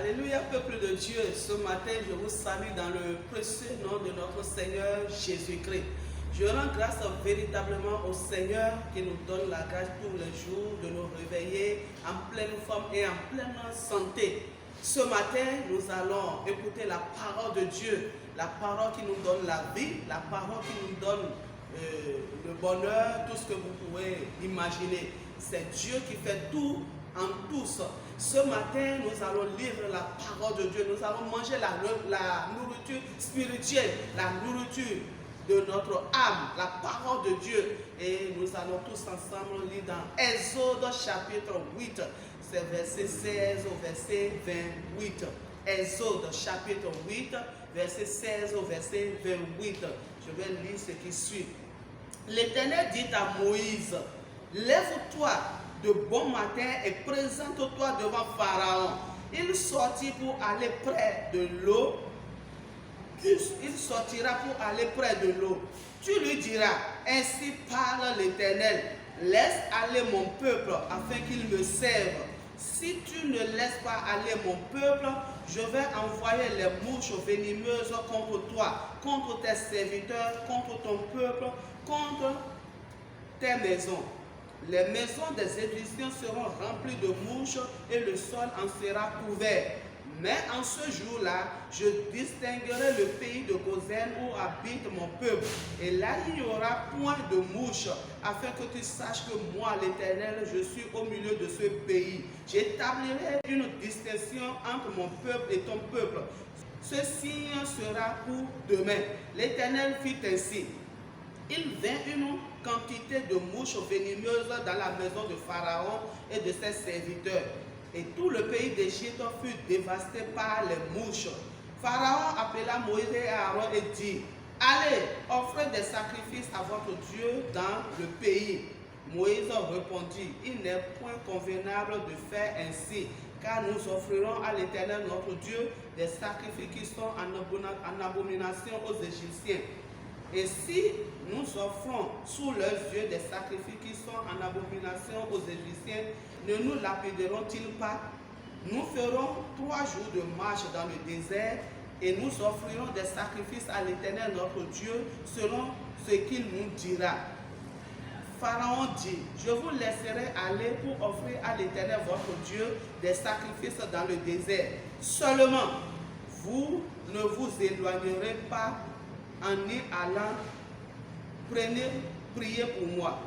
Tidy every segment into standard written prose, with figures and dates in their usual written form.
Alléluia, peuple de Dieu. Ce matin, je vous salue dans le précieux nom de notre Seigneur Jésus-Christ. Je rends grâce véritablement au Seigneur qui nous donne la grâce tous les jours de nous réveiller en pleine forme et en pleine santé. Ce matin, nous allons écouter la parole de Dieu, la parole qui nous donne la vie, la parole qui nous donne le bonheur, tout ce que vous pouvez imaginer. C'est Dieu qui fait tout en tous. Ce matin, nous allons lire la parole de Dieu. Nous allons manger la nourriture spirituelle, la nourriture de notre âme, la parole de Dieu. Et nous allons tous ensemble lire dans Exode chapitre 8, c'est verset 16 au verset 28. Exode chapitre 8, verset 16 au verset 28. Je vais lire ce qui suit. L'Éternel dit à Moïse, lève-toi de bon matin et présente-toi devant Pharaon. Il sortit pour aller près de l'eau. Il sortira pour aller près de l'eau. Tu lui diras, ainsi parle l'Éternel, laisse aller mon peuple afin qu'il me serve. Si tu ne laisses pas aller mon peuple, je vais envoyer les mouches venimeuses contre toi, contre tes serviteurs, contre ton peuple, contre tes maisons. Les maisons des Égyptiens seront remplies de mouches et le sol en sera couvert. Mais en ce jour-là, je distinguerai le pays de Gozen où habite mon peuple. Et là, il n'y aura point de mouches, afin que tu saches que moi, l'Éternel, je suis au milieu de ce pays. J'établirai une distinction entre mon peuple et ton peuple. Ce signe sera pour demain. L'Éternel fit ainsi. Il vint une quantité de mouches venimeuses dans la maison de Pharaon et de ses serviteurs. Et tout le pays d'Égypte fut dévasté par les mouches. Pharaon appela Moïse et Aaron et dit, allez, offrez des sacrifices à votre Dieu dans le pays. Moïse répondit, il n'est point convenable de faire ainsi, car nous offrirons à l'Éternel notre Dieu des sacrifices qui sont en abomination aux Égyptiens. Et si nous offrons sous leurs yeux des sacrifices qui sont en abomination aux Égyptiens, ne nous lapideront-ils pas? Nous ferons 3 jours de marche dans le désert et nous offrirons des sacrifices à l'Éternel notre Dieu selon ce qu'il nous dira. Pharaon dit, je vous laisserai aller pour offrir à l'Éternel votre Dieu des sacrifices dans le désert. Seulement, vous ne vous éloignerez pas en y allant, priez pour moi.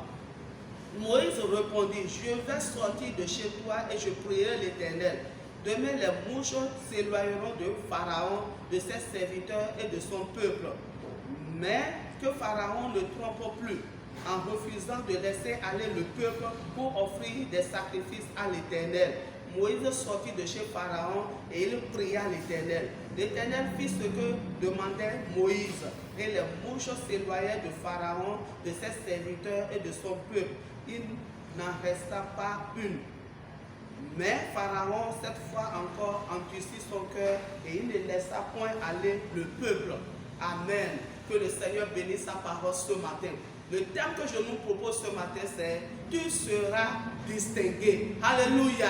Moïse répondit, je vais sortir de chez toi et je prierai l'Éternel. Demain les mouches s'éloigneront de Pharaon, de ses serviteurs et de son peuple. Mais que Pharaon ne trompe plus en refusant de laisser aller le peuple pour offrir des sacrifices à l'Éternel. Moïse sortit de chez Pharaon et il pria l'Éternel. L'Éternel fit ce que demandait Moïse. Et les mouches s'éloignaient de Pharaon, de ses serviteurs et de son peuple. Il n'en resta pas une. Mais Pharaon, cette fois encore, endurcit son cœur et il ne laissa point aller le peuple. Amen. Que le Seigneur bénisse sa parole ce matin. Le thème que je nous propose ce matin, c'est « Tu seras distingué ». Alléluia.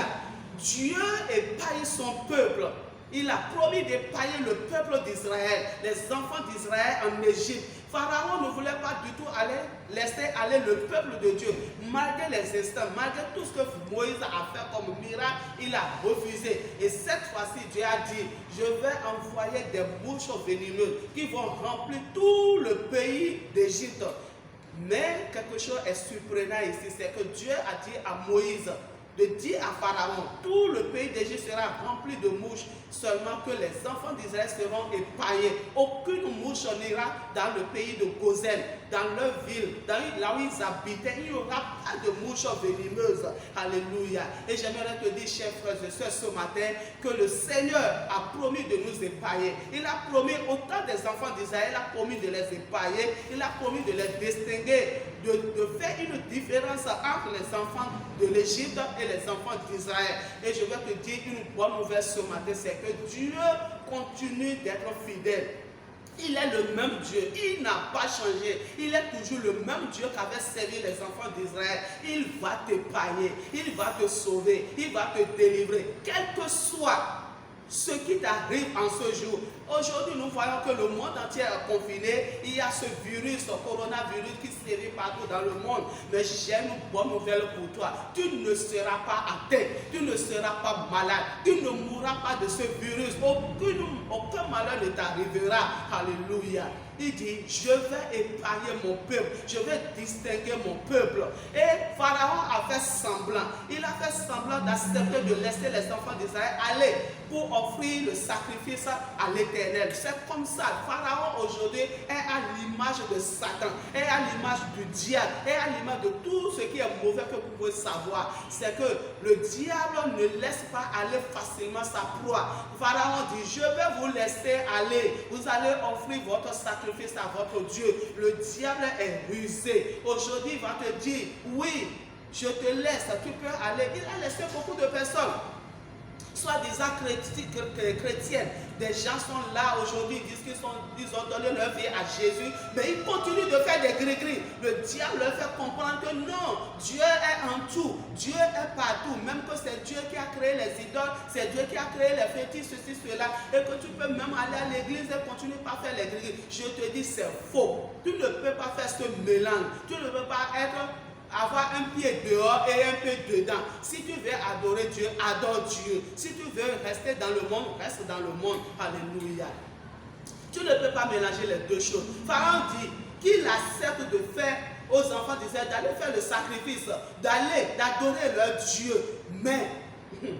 Dieu épargne son peuple. Il a promis d'épargner le peuple d'Israël, les enfants d'Israël en Égypte. Pharaon ne voulait pas du tout laisser aller le peuple de Dieu. Malgré les instants, malgré tout ce que Moïse a fait comme miracle, il a refusé. Et cette fois-ci, Dieu a dit, je vais envoyer des mouches venimeuses qui vont remplir tout le pays d'Égypte. Mais quelque chose est surprenant ici, c'est que Dieu a dit à Moïse de dire à Pharaon, tout le pays d'Égypte sera rempli de mouches, seulement que les enfants d'Israël seront épargnés. Aucune mouche n'ira dans le pays de Gozen, dans leur ville, là où ils habitaient. Il n'y aura pas de mouches venimeuses. Alléluia. Et j'aimerais te dire, chers frères et sœurs, ce matin, que le Seigneur a promis de nous épargner. Il a promis, autant des enfants d'Israël, il a promis de les épargner, il a promis de les distinguer, de faire une différence entre les enfants de l'Égypte et les enfants d'Israël. Et je vais te dire une bonne nouvelle ce matin, c'est que Dieu continue d'être fidèle. Il est le même Dieu, il n'a pas changé, il est toujours le même Dieu qui avait servi les enfants d'Israël. Il va t'épargner, il va te sauver, il va te délivrer, quel que soit ce qui t'arrive en ce jour. Aujourd'hui, nous voyons que le monde entier est confiné. Il y a ce virus, ce coronavirus qui sévit partout dans le monde. Mais j'ai une bonne nouvelle pour toi. Tu ne seras pas atteint. Tu ne seras pas malade. Tu ne mourras pas de ce virus. Aucun malheur ne t'arrivera. Alléluia. Il dit, je vais épargner mon peuple, je vais distinguer mon peuple. Et Pharaon a fait semblant, il a fait semblant d'accepter de laisser les enfants d'Israël aller pour offrir le sacrifice à l'Éternel. C'est comme ça, Pharaon aujourd'hui est à l'image de Satan, est à l'image du diable, est à l'image de tout ce qui est mauvais que vous pouvez savoir. C'est que le diable ne laisse pas aller facilement sa proie. Pharaon dit, je vais vous laisser aller, vous allez offrir votre sacrifice à votre Dieu. Le diable est rusé. Aujourd'hui, il va te dire, oui, je te laisse, tu peux aller. Il a laissé beaucoup de personnes, soi-disant chrétiennes. Des gens sont là aujourd'hui, disent qu'ils ont donné leur vie à Jésus, mais ils continuent de faire des gris-gris. Le diable leur fait comprendre que non, Dieu est en tout, Dieu est partout, même que c'est Dieu qui a créé les idoles, c'est Dieu qui a créé les fétiches, ceci, cela, et que tu peux même aller à l'église et continuer par faire les gris-gris. Je te dis, c'est faux. Tu ne peux pas faire ce mélange. Tu ne peux pas avoir un pied dehors et un pied dedans. Si tu veux adorer Dieu, adore Dieu. Si tu veux rester dans le monde, reste dans le monde. Alléluia. Tu ne peux pas mélanger les deux choses. Pharaon dit qu'il accepte de faire aux enfants d'Israël d'aller faire le sacrifice, d'adorer leur Dieu. Mais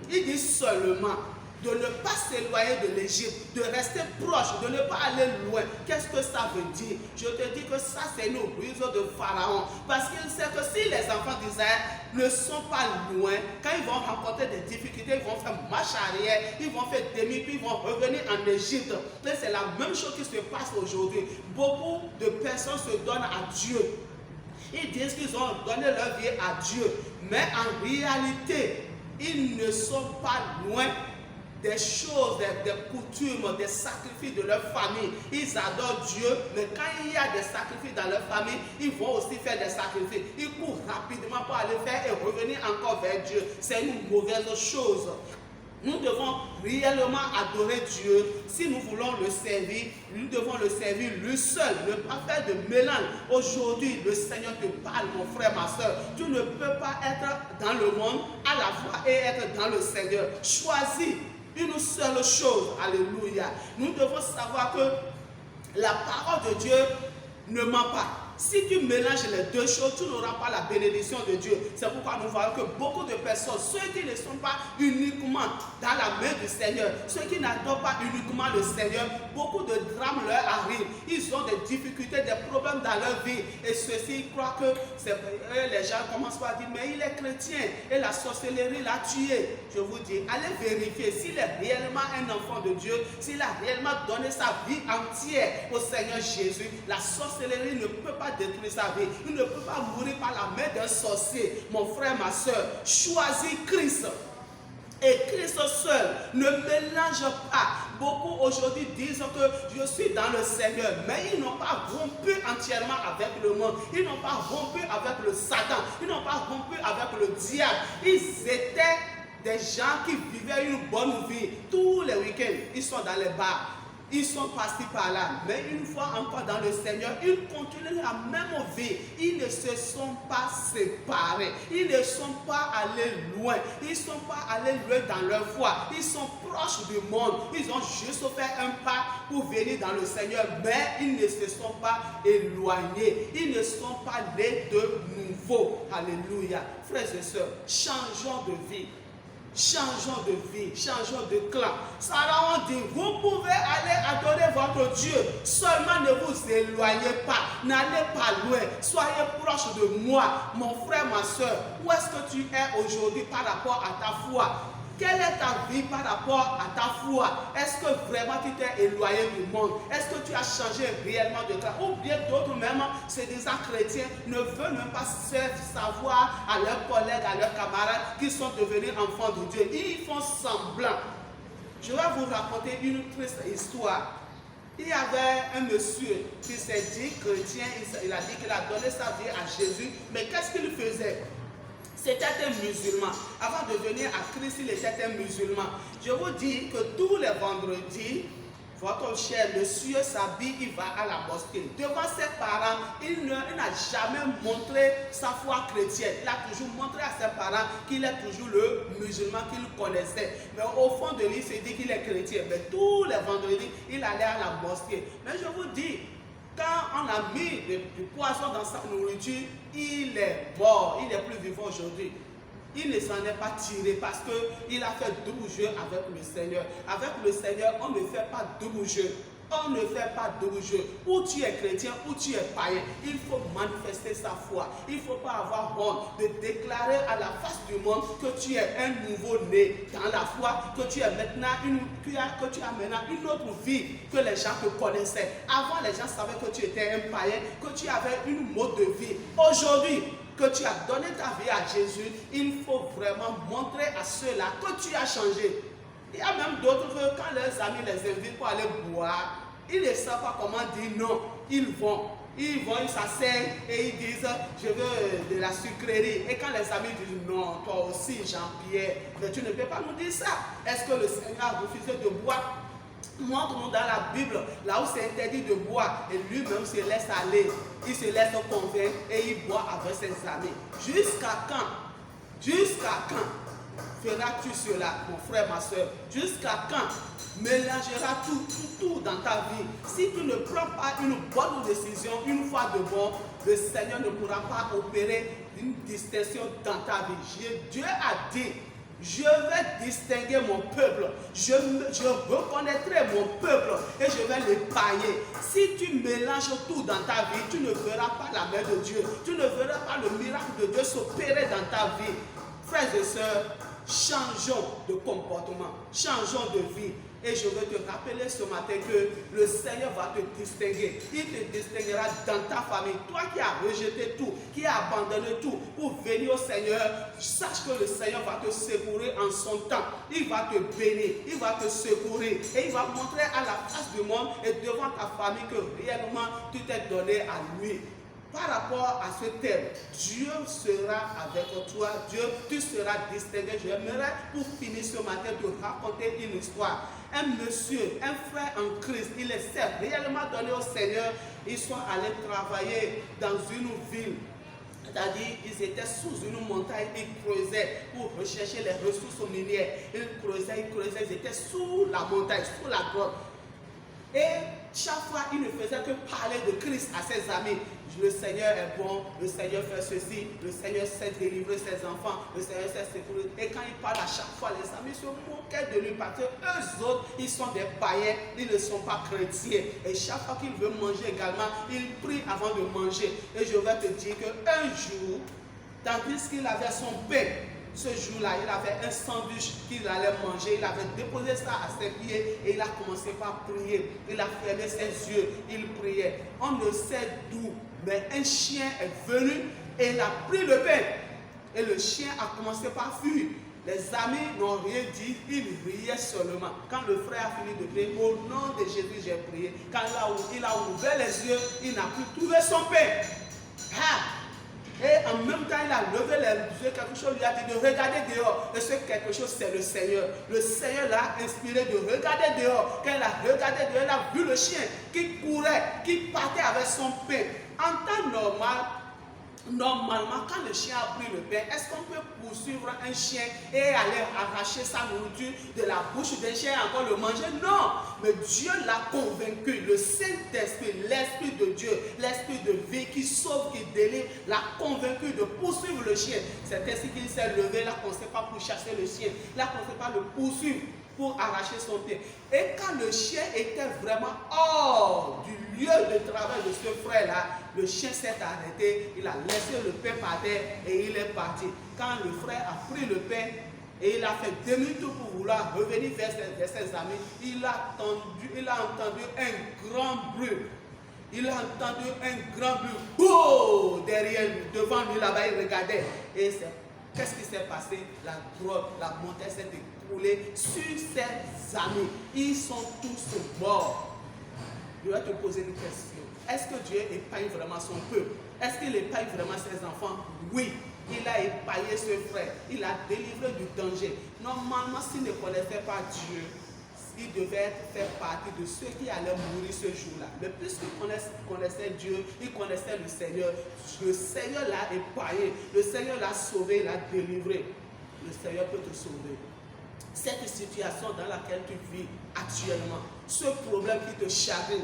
il dit seulement de ne pas s'éloigner de l'Égypte, de rester proche, de ne pas aller loin. Qu'est-ce que ça veut dire? Je te dis que ça, c'est une ruse de Pharaon. Parce qu'il sait que si les enfants d'Israël ne sont pas loin, quand ils vont rencontrer des difficultés, ils vont faire marche arrière, ils vont faire demi, puis ils vont revenir en Égypte. Et c'est la même chose qui se passe aujourd'hui. Beaucoup de personnes se donnent à Dieu. Ils disent qu'ils ont donné leur vie à Dieu. Mais en réalité, ils ne sont pas loin des choses, des coutumes, des sacrifices de leur famille. Ils adorent Dieu, mais quand il y a des sacrifices dans leur famille, ils vont aussi faire des sacrifices. Ils courent rapidement pour aller faire et revenir encore vers Dieu. C'est une mauvaise chose. Nous devons réellement adorer Dieu. Si nous voulons le servir, nous devons le servir lui seul. Ne pas faire de mélange. Aujourd'hui, le Seigneur te parle, mon frère, ma soeur. Tu ne peux pas être dans le monde à la fois et être dans le Seigneur. Choisis une seule chose. Alléluia. Nous devons savoir que la parole de Dieu ne ment pas. Si tu mélanges les deux choses, tu n'auras pas la bénédiction de Dieu. C'est pourquoi nous voyons que beaucoup de personnes, ceux qui ne sont pas uniquement dans la main du Seigneur, ceux qui n'adorent pas uniquement le Seigneur, beaucoup de drames leur arrivent. Ils ont des difficultés, des problèmes dans leur vie. Et ceux-ci croient que les gens commencent par dire, mais il est chrétien et la sorcellerie l'a tué. Je vous dis, allez vérifier s'il est réellement un enfant de Dieu, s'il a réellement donné sa vie entière au Seigneur Jésus. La sorcellerie ne peut pas détruire sa vie. Il ne peut pas mourir par la main d'un sorcier. Mon frère, ma soeur, choisis Christ. Et Christ seul, ne mélange pas. Beaucoup aujourd'hui disent que je suis dans le Seigneur, mais ils n'ont pas rompu entièrement avec le monde. Ils n'ont pas rompu avec le Satan. Ils n'ont pas rompu avec le diable. Ils étaient des gens qui vivaient une bonne vie. Tous les week-ends, ils sont dans les bars. Ils sont passés par là, mais une fois encore dans le Seigneur, ils continuent la même vie. Ils ne se sont pas séparés. Ils ne sont pas allés loin. Ils ne sont pas allés loin dans leur foi. Ils sont proches du monde. Ils ont juste fait un pas pour venir dans le Seigneur, mais ils ne se sont pas éloignés. Ils ne sont pas nés de nouveau. Alléluia. Frères et sœurs, changeons de vie. Changeons de vie, changeons de clan. Pharaon dit, vous pouvez aller adorer votre Dieu, seulement ne vous éloignez pas, n'allez pas loin, soyez proche de moi, mon frère, ma soeur. Où est-ce que tu es aujourd'hui par rapport à ta foi? Quelle est ta vie par rapport à ta foi? Est-ce que vraiment tu t'es éloigné du monde? Est-ce que tu as changé réellement de clan? Ou bien d'autres même, c'est des chrétiens, ne veulent même pas faire savoir à leurs collègues, à leurs camarades qu'ils sont devenus enfants de Dieu. Ils font semblant. Je vais vous raconter une triste histoire. Il y avait un monsieur qui s'est dit chrétien, il a dit qu'il a donné sa vie à Jésus, mais qu'est-ce qu'il faisait? C'était un musulman. Avant de venir à Christ, il était un musulman. Je vous dis que tous les vendredis, votre cher monsieur s'habille, il va à la mosquée. Devant ses parents, il n'a jamais montré sa foi chrétienne. Il a toujours montré à ses parents qu'il est toujours le musulman qu'il connaissait. Mais au fond de lui, il se dit qu'il est chrétien. Mais tous les vendredis, il allait à la mosquée. Mais je vous dis, quand on a mis du poisson dans sa nourriture, il est mort. Il est plus vivant aujourd'hui. Il ne s'en est pas tiré parce qu'il a fait double jeu avec le Seigneur. Avec le Seigneur, on ne fait pas double jeu. On ne fait pas double jeu. Ou tu es chrétien, ou tu es païen. Il faut manifester sa foi. Il ne faut pas avoir honte de déclarer à la face du monde que tu es un nouveau-né dans la foi, que tu as maintenant une autre vie que les gens te connaissaient. Avant, les gens savaient que tu étais un païen, que tu avais une mode de vie. Aujourd'hui, que tu as donné ta vie à Jésus, il faut vraiment montrer à ceux-là que tu as changé. Il y a même d'autres que quand leurs amis les invitent pour aller boire, ils ne savent pas comment dire non. Ils vont, ils s'asseyent et ils disent je veux de la sucrerie. Et quand les amis disent non, toi aussi Jean-Pierre, mais tu ne peux pas nous dire ça. Est-ce que le Seigneur a refusé de boire? Montre-nous dans la Bible, là où c'est interdit de boire, et lui-même se laisse aller, il se laisse convaincre et il boit avec ses amis. Jusqu'à quand? Jusqu'à quand feras-tu cela, mon frère, ma soeur? Jusqu'à quand mélangeras tout dans ta vie? Si tu ne prends pas une bonne décision, une fois de bon, le Seigneur ne pourra pas opérer une distinction dans ta vie. Dieu a dit, je vais distinguer mon peuple, je reconnaîtrai mon peuple et je vais le pailler. Si tu mélanges tout dans ta vie, tu ne verras pas la main de Dieu, tu ne verras pas le miracle de Dieu s'opérer dans ta vie. Frères et sœurs, changeons de comportement, changeons de vie. Et je veux te rappeler ce matin que le Seigneur va te distinguer. Il te distinguera dans ta famille. Toi qui as rejeté tout, qui as abandonné tout pour venir au Seigneur, sache que le Seigneur va te secourir en son temps. Il va te bénir, il va te secourir. Et il va montrer à la face du monde et devant ta famille que réellement tu t'es donné à lui. Par rapport à ce thème, Dieu sera avec toi, Dieu, tu seras distingué. J'aimerais pour finir ce matin te raconter une histoire. Un monsieur, un frère en Christ, il s'est réellement donné au Seigneur. Ils sont allés travailler dans une ville. C'est-à-dire, ils étaient sous une montagne, ils creusaient pour rechercher les ressources minières. Ils creusaient, ils étaient sous la montagne, sous la grotte. Et chaque fois, il ne faisait que parler de Christ à ses amis. Le Seigneur est bon, le Seigneur fait ceci, le Seigneur sait délivrer ses enfants, le Seigneur sait secourir. Et quand il parle à chaque fois, les amis se moquaient de lui parce que eux autres, ils sont des païens, ils ne sont pas chrétiens. Et chaque fois qu'il veut manger également, il prie avant de manger. Et je vais te dire qu'un jour, tandis qu'il avait son pain, ce jour-là, il avait un sandwich qu'il allait manger. Il avait déposé ça à ses pieds et il a commencé par prier. Il a fermé ses yeux, il priait. On ne sait d'où, mais un chien est venu et il a pris le pain. Et le chien a commencé par fuir. Les amis n'ont rien dit, ils riaient seulement. Quand le frère a fini de prier, au nom de Jésus, j'ai prié. Quand il a ouvert les yeux, il n'a plus trouvé son pain. Et en même temps, il a levé les yeux, quelque chose lui a dit de regarder dehors. Et ce quelque chose, c'est le Seigneur. Le Seigneur l'a inspiré de regarder dehors. Quand il a regardé dehors, il a vu le chien qui courait, qui partait avec son pain. En temps normal, normalement, quand le chien a pris le pain, est-ce qu'on peut poursuivre un chien et aller arracher sa nourriture de la bouche d'un chien et encore le manger? Non! Mais Dieu l'a convaincu. Le Saint-Esprit, l'Esprit de Dieu, l'Esprit de vie qui sauve, qui délivre, l'a convaincu de poursuivre le chien. C'est ainsi qu'il s'est levé. Il n'a commencé pas pour chasser le chien. Il n'a commencé pas le poursuivre pour arracher son pied. Et quand le chien était vraiment hors du lieu de travail de ce frère-là, le chien s'est arrêté, il a laissé le pain par terre et il est parti. Quand le frère a pris le pain et il a fait demi-tour pour vouloir revenir vers ses amis, il a entendu un grand bruit. Il a entendu un grand bruit. Oh, derrière lui, devant lui, là-bas, il regardait. Et qu'est-ce qui s'est passé? La grotte, la montagne s'est écroulée sur ses amis. Ils sont tous morts. Je vais te poser une question. Est-ce que Dieu épargne vraiment son peuple? Est-ce qu'il épargne vraiment ses enfants? Oui. Il a épargné ce frère. Il a délivré du danger. Normalement, s'il ne connaissait pas Dieu, il devait faire partie de ceux qui allaient mourir ce jour-là. Mais puisqu'il connaissait Dieu, il connaissait le Seigneur l'a épargné, le Seigneur l'a sauvé, l'a délivré. Le Seigneur peut te sauver. Cette situation dans laquelle tu vis actuellement, ce problème qui te chagrine,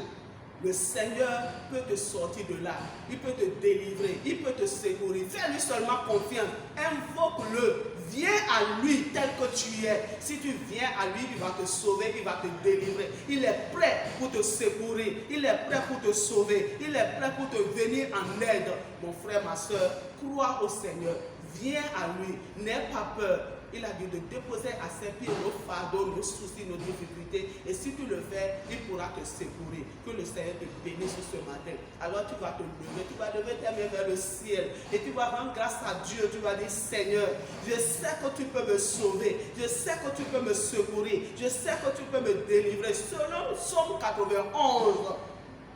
le Seigneur peut te sortir de là. Il peut te délivrer, il peut te secourir. Fais-lui seulement confiance. Invoque-le. Viens à lui tel que tu es. Si tu viens à lui, il va te sauver, il va te délivrer. Il est prêt pour te secourir. Il est prêt pour te sauver. Il est prêt pour te venir en aide. Mon frère, ma soeur, crois au Seigneur. Viens à lui. N'aie pas peur. Il a dit de déposer à ses pieds nos fardeaux, nos soucis, nos difficultés. Et si tu le fais, il pourra te secourir. Que le Seigneur te bénisse ce matin. Alors tu vas te lever, tu vas lever tes mains vers le ciel. Et tu vas rendre grâce à Dieu. Tu vas dire, Seigneur, je sais que tu peux me sauver. Je sais que tu peux me secourir. Je sais que tu peux me délivrer. Selon Psaume 91,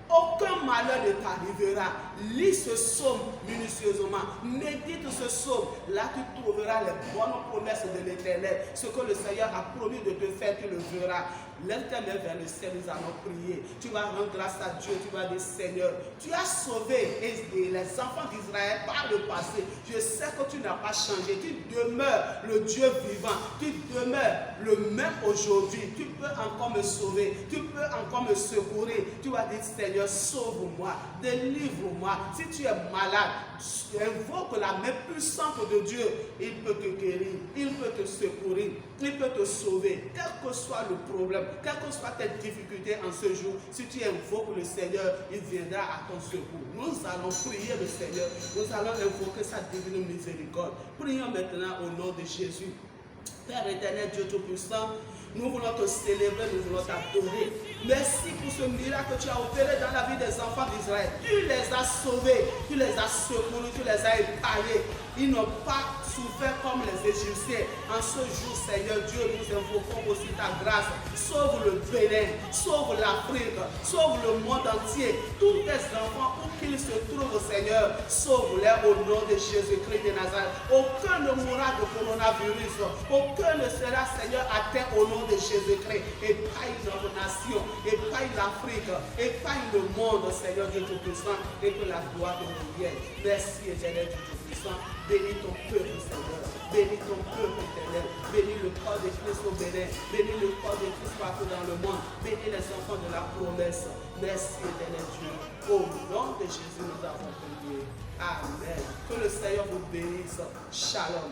aucun malheur ne t'arrivera. Lis ce psaume minutieusement. Médite ce psaume. Là, tu trouveras les bonnes promesses de l'Éternel. Ce que le Seigneur a promis de te faire, tu le verras. Lève tes mains vers le ciel, nous allons prier. Tu vas rendre grâce à Dieu, tu vas dire, Seigneur, tu as sauvé les enfants d'Israël par le passé. Je sais que tu n'as pas changé. Tu demeures le Dieu vivant. Tu demeures le même aujourd'hui. Tu peux encore me sauver. Tu peux encore me secourir. Tu vas dire, Seigneur, sauve-moi, délivre-moi. Si tu es malade, invoque la main puissante de Dieu. Il peut te guérir, il peut te secourir, il peut te sauver. Quel que soit le problème, quelles que soient tes difficultés en ce jour, si tu invoques le Seigneur, il viendra à ton secours. Nous allons prier le Seigneur, nous allons invoquer sa divine miséricorde. Prions maintenant au nom de Jésus. Père éternel, Dieu Tout-Puissant, nous voulons te célébrer, nous voulons t'adorer. Merci pour ce miracle que tu as opéré dans la vie des enfants d'Israël. Tu les as sauvés, tu les as secourus, tu les as épargnés. Ils n'ont pas souffert comme les Égyptiens. En ce jour, Seigneur Dieu, nous invoquons aussi ta grâce. Sauve le Bénin, sauve l'Afrique, sauve le monde entier. Tous tes enfants, où qu'ils se trouvent, Seigneur, sauve-les au nom de Jésus-Christ de Nazareth. Aucun ne mourra de coronavirus. Aucun ne sera, Seigneur, atteint au nom de Jésus-Christ. Épaille notre nation, épaille l'Afrique, épaille le monde, Seigneur Dieu Tout-Puissant, et que la gloire te revienne. Merci, éternel Dieu Tout-Puissant. Bénis ton peuple, Seigneur. Bénis ton peuple, éternel. Bénis le corps de Christ au Bénin. Bénis le corps de Christ partout dans le monde. Bénis les enfants de la promesse. Merci, éternel Dieu. Au nom de Jésus, nous avons prié. Amen. Que le Seigneur vous bénisse. Shalom.